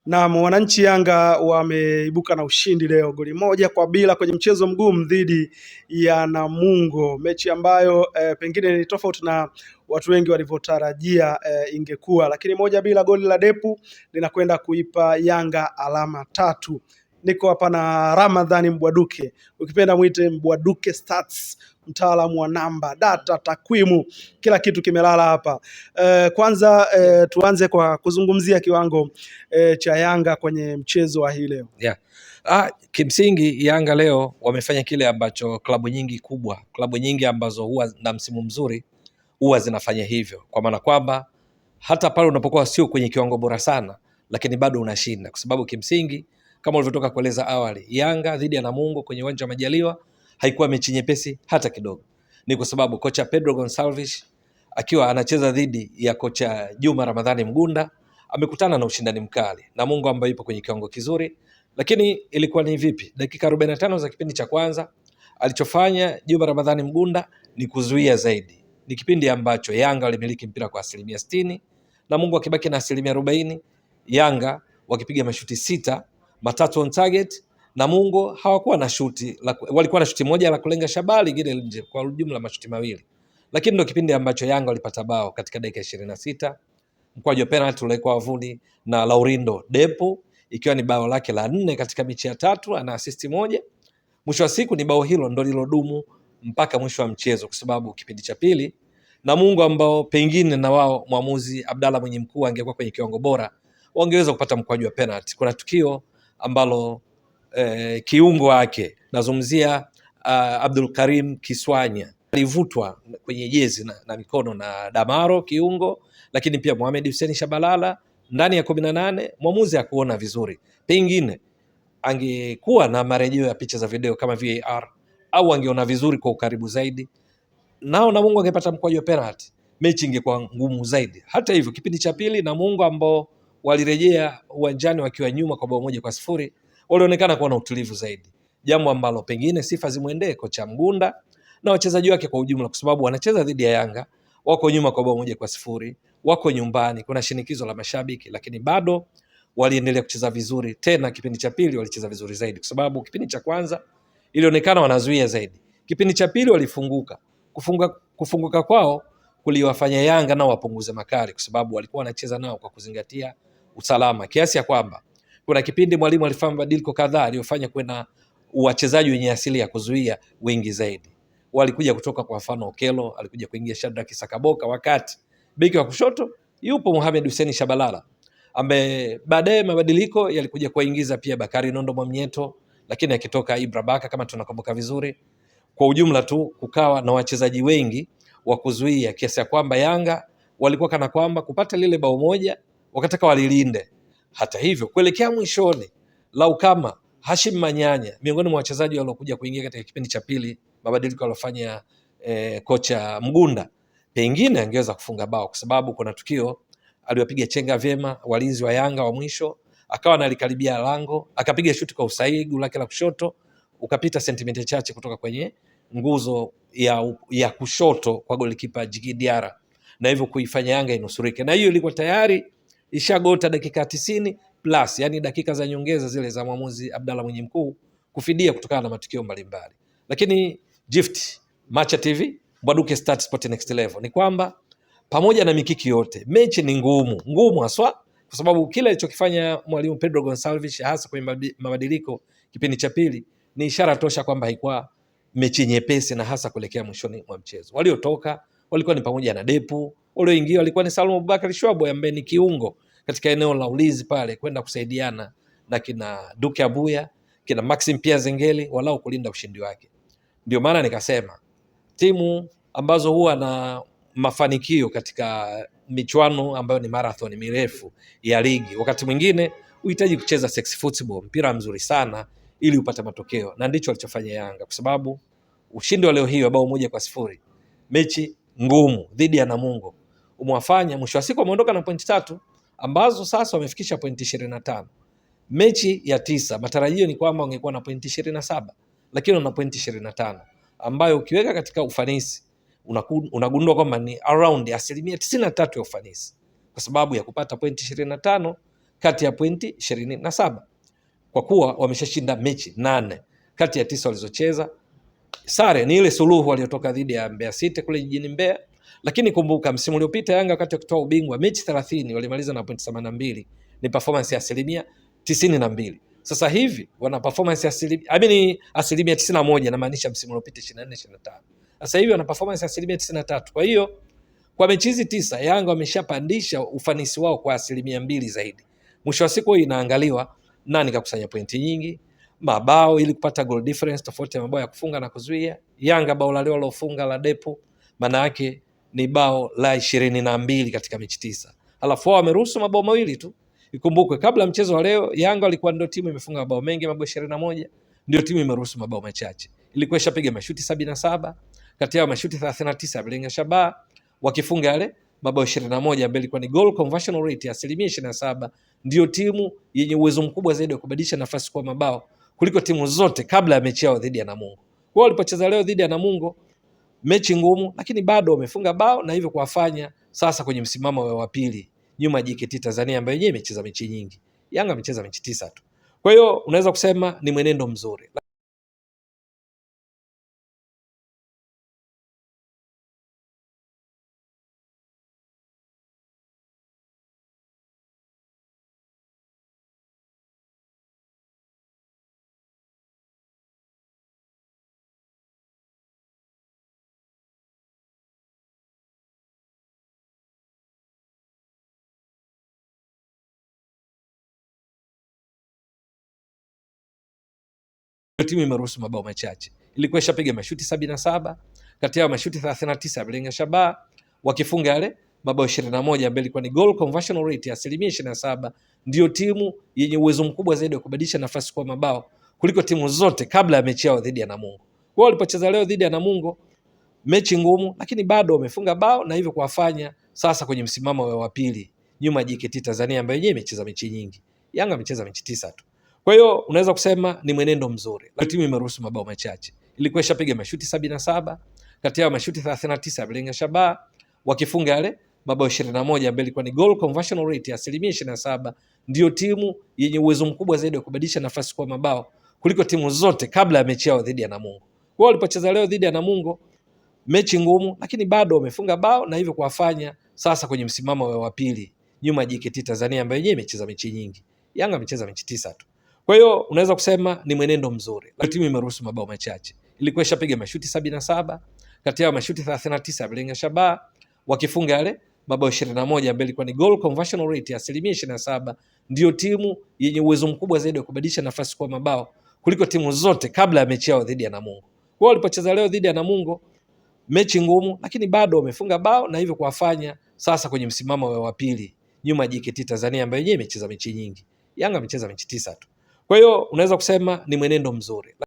Naam, wananchi Yanga wameibuka na ushindi leo goli moja kwa bila kwenye mchezo mgumu dhidi ya Namungo, mechi ambayo pengine ni tofauti na watu wengi walivyotarajia ingekuwa, lakini moja bila, goli la Depu linakwenda kuipa Yanga alama 3. Niko hapa na Ramadhani Mbwaduke, ukipenda mwite Mbwaduke Stats, mtaalamu wa namba, data, takwimu, kila kitu kimelala hapa. Kwanza tuanze kwa kuzungumzia kiwango cha Yanga kwenye mchezo wa hii leo. Yeah. Kimsingi Yanga leo wamefanya kile ambacho klabu nyingi ambazo huwa na msimu mzuri huwa zinafanya hivyo, kwa maana kwamba hata pale unapokuwa sio kwenye kiwango bora sana, lakini bado unashinda, kwa sababu kimsingi kama ulivyotoka kueleza awali, Yanga dhidi ya Namungo kwenye uwanja wa Majaliwa haikuwa mechi nyepesi hata kidogo. Ni kwa sababu kocha Pedro Gonçalves akiwa anacheza dhidi ya kocha Juma Ramadhani Mgunda amekutana na ushindani mkali. Namungo ambayo ipo kwenye kiwango kizuri, lakini ilikuwa ni vipi? Dakika 45 za kipindi cha kwanza alichofanya Juma Ramadhani Mgunda ni kuzuia zaidi. Ni kipindi ambacho Yanga walimiliki mpira kwa 60%, Namungo akibaki na 40%. Yanga wakipiga mashuti 6, 3 on target. Namungo hawakuwa na shuti, walikuwa na shuti moja la kulenga shabaha, lingine nje, kwa ujumla mashuti 2. Lakini ndio kipindi ambacho Yanga walipata bao katika dakika 26, mkwaju wa penalty ulikuwa wavuni na Laurindo Depu, ikiwa ni bao lake la 4 katika mechi ya 3, ana assist 1. Mwisho wa siku ni bao hilo ndo lilodumu mpaka mwisho wa mchezo, kwa sababu kipindi cha pili Namungo ambao pengine na wao mwamuzi Abdalla Mwenye Mkuu angekuwa kwenye kiwango bora, wangeweza kupata mkwaju wa penalty. Kuna tukio ambalo kiungo wake nazungumzia Abdul Karim Kiswanya alivutwa kwenye jezi na mikono na Damaro kiungo, lakini pia Mohamed Hussein Shabalala ndani ya 18. Mwamuzi hakuona vizuri, pengine angekuwa na marejeo ya picha za video kama VAR au angeona vizuri kwa ukaribu zaidi, nao Namungo angepata mkwaju wa penalty, mechi ingekuwa ngumu zaidi. Hata hivyo kipindi cha pili Namungo ambao walirejea uwanjani wakiwa nyuma kwa bao 1-0 walionekana kuwa na utulivu zaidi, jambo ambalo pengine sifa zimwendee kocha Mgunda na wachezaji wake kwa ujumla, kwa sababu wanacheza dhidi ya Yanga, wako nyuma kwa bao 1-0, wako nyumbani, kuna shinikizo la mashabiki, lakini bado waliendelea kucheza vizuri. Tena kipindi cha pili walicheza vizuri zaidi, kwa sababu kipindi cha kwanza ilionekana wanazuia zaidi, kipindi cha pili walifunguka. Kufunguka kwao kuliwafanya Yanga nao wapunguze makali, kwa sababu walikuwa wanacheza nao kwa kuzingatia usalama, kiasi ya kwamba kuna kipindi mwalimu alifanya mabadiliko kadhaa aliyofanya kwenda wachezaji wenye asili ya kuzuia wengi zaidi. Walikuja kutoka, kwa mfano Okelo alikuja kuingia Shadrack Sakaboka, wakati beki wa kushoto yupo Mohamed Hussein Shabalala, ambaye baadaye mabadiliko yalikuja kuingiza pia Bakari Nondo Mwamnyeto, lakini akitoka Ibra Baka kama tunakumbuka vizuri. Kwa ujumla tu kukawa na wachezaji wengi wa kuzuia, kiasi ya kwamba Yanga walikuwa kana kwamba kupata lile bao moja wakataka walilinde. Hata hivyo kuelekea mwishoni, lau kama Hashim Manyanya miongoni mwa wachezaji waliokuja kuingia katika kipindi cha pili, mabadiliko aliyofanya kocha Mgunda, pengine angeweza kufunga bao, kwa sababu kuna tukio aliwapiga chenga vyema walinzi wa Yanga wa mwisho, akawa analikaribia lango, akapiga shuti kwa usahihi, goli lake la kushoto ukapita sentimita chache kutoka kwenye nguzo ya kushoto kwa golikipa Djigui Diarra, na hivyo kuifanya Yanga inusurike. Na hiyo ilikuwa tayari ishagota dakika 90 plus, yani dakika za nyongeza zile za mwamuzi Abdalla Mwenye Mkuu kufidia kutokana na matukio mbalimbali. Lakini Gift Macha TV, Mbwaduke Stats Sport Next Level, ni kwamba pamoja na mikiki yote, mechi ni ngumu haswa, kwa sababu kile alichokifanya mwalimu Pedro Gonçalves hasa kwenye mabadiliko kipindi cha pili ni ishara tosha kwamba haikuwa mechi nyepesi, na hasa kuelekea mwishoni mwa mchezo. Waliotoka walikuwa ni pamoja na Depu, walioingia walikuwa ni Salum Abubakar Shwabo ambaye ni kiungo katika eneo la ulinzi pale, kwenda kusaidiana na kina Duke Abuya, kina Maxim Pia Zengeli, walau kulinda ushindi wake. Ndio maana nikasema timu ambazo huwa na mafanikio katika michuano ambayo ni marathon mirefu ya ligi, wakati mwingine uhitaji kucheza sexy football, mpira mzuri sana, ili upate matokeo, na ndicho alichofanya Yanga, kwa sababu ushindi wa leo hii wa bao 1-0, mechi ngumu dhidi ya Namungo, umewafanya mwisho wa siku wameondoka na pointi 3 ambazo sasa wamefikisha pointi 25. Mechi ya 9 matarajio ni kwamba wangekuwa na pointi 27, lakini wana pointi 25, ambayo ukiweka katika ufanisi unagundua kwamba ni around 93% ya ufanisi, kwa sababu ya kupata pointi 25 kati ya pointi 27 kwa kuwa wameshashinda mechi 8 kati ya 9 walizocheza. Sare ni ile suluhu waliotoka dhidi ya Mbeya City kule jijini Mbeya. Lakini kumbuka msimu uliopita Yanga wakati wakitoa ubingwa mechi 30 walimaliza na pointi 82, ni performance ya 92%. Sasa hivi wana performance ya asilimia 91, namaanisha msimu uliopita 24-25. Sasa hivi wana performance ya 93%. Kwa hiyo kwa mechi hizi 9 Yanga wameshapandisha ufanisi wao kwa 2% zaidi. Mwisho wa siku inaangaliwa nani kakusanya pointi nyingi, mabao ili kupata goal difference, tofauti ya mabao ya kufunga na kuzuia. Yanga bao la leo lofunga la Depo maana yake ni bao la 22 katika mechi 9. Alafu wao wameruhusu mabao mawili tu. Ikumbukwe kabla mchezo wa leo Yanga walikuwa ndio timu imefunga mabao mengi, mabao 21, ndio timu imeruhusu mabao machache. Ilikuwa ishapiga mashuti 77, kati yao mashuti 39 yamelenga shabaha, wakifunga yale mabao 21 ambayo ilikuwa ni goal conversion rate ya 27%. Ndio timu yenye uwezo mkubwa zaidi wa kubadilisha nafasi kwa mabao kuliko timu zote kabla ya mechi yao dhidi ya Namungo. Kwa walipocheza leo dhidi ya Namungo, mechi ngumu, lakini bado wamefunga bao na hivyo kuwafanya sasa kwenye msimamo wa pili nyuma ya JKT Tanzania ambayo yenyewe imecheza mechi nyingi. Yanga amecheza mechi 9 tu. Kwa hiyo unaweza kusema ni mwenendo mzuri. Timu imeruhusu mabao machache. Ilikuwa ishapiga mashuti 77, kati yao mashuti 39 yamelenga shabaha, wakifunga yale mabao 21 ambayo ilikuwa ni goal conversion rate ya 27%. Ndio timu yenye uwezo mkubwa zaidi wa kubadilisha nafasi kwa mabao kuliko timu zote kabla ya mechi yao dhidi ya Namungo. Kwa walipocheza leo dhidi ya Namungo, mechi ngumu, lakini bado wamefunga bao na hivyo kuwafanya sasa kwenye msimamo wa pili nyuma ya JKT Tanzania ambayo yenyewe imecheza mechi nyingi. Yanga amecheza mechi 9 tu. Kwa hiyo unaweza kusema ni mwenendo mzuri. Timu imeruhusu mabao machache. Ilikuwa ishapiga mashuti 77, kati yao mashuti 39 yamelenga shabaha, wakifunga yale mabao 21 ambayo ilikuwa ni goal conversion rate ya 27%. Ndio timu yenye uwezo mkubwa zaidi wa kubadilisha nafasi kwa mabao kuliko timu zote kabla ya mechi yao dhidi ya Namungo. Kwa walipocheza leo dhidi ya Namungo, mechi ngumu, lakini bado wamefunga bao na hivyo kuwafanya sasa kwenye msimamo wa pili nyuma ya JKT Tanzania ambayo yenyewe imecheza mechi nyingi. Yanga amecheza mechi 9 tu. Kwa hiyo unaweza kusema ni mwenendo mzuri. Timu imeruhusu mabao machache. Ilikuwa ishapiga mashuti 77, kati yao mashuti 39 yamelenga shabaha, wakifunga yale mabao 21 ambayo ilikuwa ni goal conversion rate ya 27%. Ndio timu yenye uwezo mkubwa zaidi wa kubadilisha nafasi kwa mabao kuliko timu zote kabla ya mechi yao dhidi ya Namungo. Kwa walipocheza leo dhidi ya Namungo, mechi ngumu, lakini bado wamefunga bao na hivyo kuwafanya sasa kwenye msimamo wa pili nyuma ya JKT Tanzania ambayo yenyewe imecheza mechi nyingi. Yanga amecheza mechi 9 tu. Kwa hiyo unaweza kusema ni mwenendo mzuri.